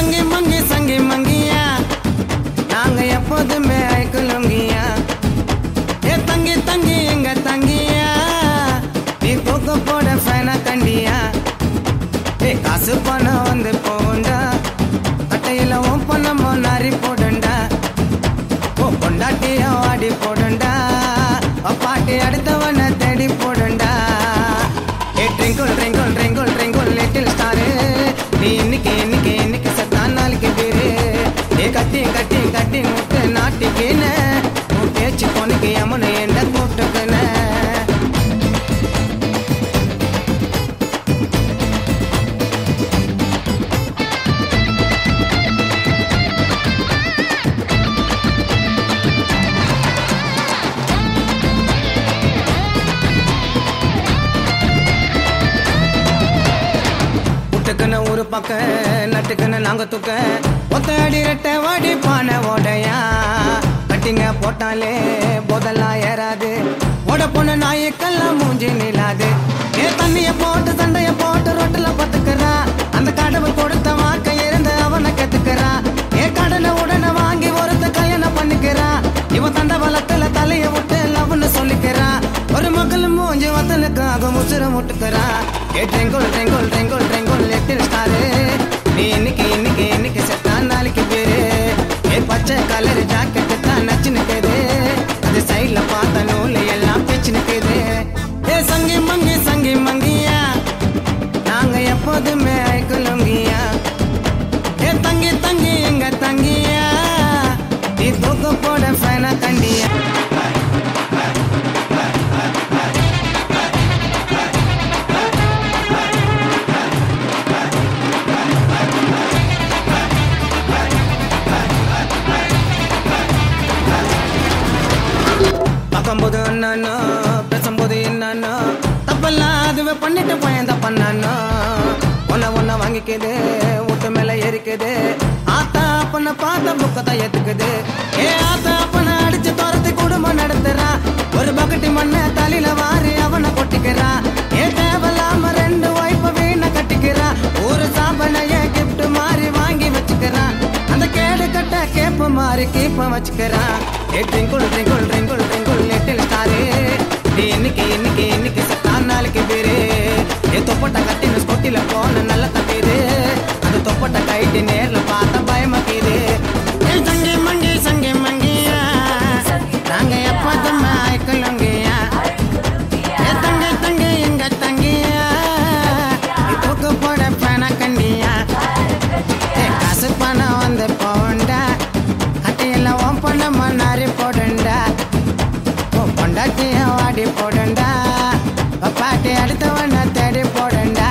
சங்கி மங்கியா நாங்க எப்போதுமே ஐக்குலுங்கியா ஏ தங்கி தங்கி எங்க தங்கியா நீ தூக்க போட ஃபேனா கண்டியா ஏ காசு பணம் வந்து போண்டா கட்டையில உன் பணமோ நாரி போடண்டா ஓ கொண்டாட்டியா ஆடி போடண்டா பாட்டி அடுத்தவனை தேடி போடண்டா ஏ ட்ரிங்கிள் ட்ரிங்கிள் ட்ரிங்கிள் ட்ரிங்கிள் லிட்டில் ஸ்டாரு நீ இன்னைக்கு சத்தான் நாளைக்கு பேரு ஏ கட்டி கட்டி கட்டி முட்டு நாட்டிக்கின உன் பேச்சு பொண்ணுக்கு யமுனை என்ன கூப்பிட்டுக்கின ஒரு பக்க நட்டுக்குன்னு நாங்க தூக்க ஒத்தடி ரெட்ட வாடி பானை ஓடையா கட்டிங்க போட்டாலே போதெல்லாம் ஏறாது ஓட பொண்ணு நாய்க்கெல்லாம் மூஞ்சி நிலாது ஏ தண்ணிய போட்டு சண்டைய போட்டு ரொட்டுல பத்துக்கிறா அந்த கடவுள் கொடுத்த வாக்க இருந்து அவனை கத்துக்கிறா ஏ கடனை உடனே வாங்கி ஒருத்த கல்யாணம் பண்ணிக்கிறா இவன் தண்டவளத்துல தலைய விட்டு லவ்னு சொல்லிக்கிறா ஒரு மக்கள் மூஞ்சி வத்தலுக்காக முசுர முட்டுக்கிறா ஏ ட்ரெங்கோல் ட்ரெங்கோல் ட்ரெங்கோல் ட்ரெங்கோல் லிட்டில் ஸ்டாரு நீ இன்னைக்கு செத்தான் நாளைக்கு பேரு ஏ பச்சை கலர் ஜாக்கெட்டு தான் நச்சு நிற்குது அது சைட்ல பார்த்த நூல் எல்லாம் பிச்சு நிற்குது ஏ சங்கி மங்கியா நாங்க எப்போதுமே ஐக்குலுங்கியா ஏ தங்கி தங்கி எங்க தங்கியா நீ தூக்க போட ஃபேனா கண்டியா பார்க்கும்போது அண்ணானோ பேசும்போது என்னன்னா தப்பெல்லாம் அதுவே பண்ணிட்டு பயந்த பண்ணானோ ஒன்ன வாங்கிக்குது வீட்டு மேல ஏறிக்குது ஆத்தா அப்பனை பார்த்த புக்கத்தை ஏத்துக்குது ஏ ஆத்தா அப்பனை அடிச்சு துரத்தி குடும்பம் நடத்துறா ஒரு பக்கெட்டி மண்ணை தலையில வாரி அவனை கொட்டிக்கிறா ஏ தேவலாம ரெண்டு வைப்ப வீணை கட்டிக்கிறா ஒரு சாப்பனைய கிஃப்ட் மாறி வாங்கி வச்சுக்கிறா அந்த கேடு கட்ட கேப்ப மாறி கீப்ப வச்சுக்கிறா ஏ ட்ரிங்கிள் ட்ரிங்கிள் ட்ரிங்கிள் ட்ரிங்கிள் லிட்டில் ஸ்டாரு நீ இன்னைக்கு சத்தான் நாளைக்கு பேரு ஏ தொப்பட்ட கட்டின ஸ்கொட்டில போன நல்ல தப்பிது அந்த தொப்பட்ட கைட்டு நேர்ல பார்த்த பயமாக்கிது ஏ சங்கி மங்கியா நாங்க எப்போதும் ஐக்குலுங்கியா ஏ தங்கி எங்க தங்கியா நீ தூக்க போட பேனா கண்டியா ஏ காசு பணம் வந்து போண்டா கட்டையெல்லாம் உன் பணமா நாரி போடண்டா ஓ பொண்டாட்டியா வாடி போடண்டா பாட்டி அடுத்தவன தேடி போடண்டா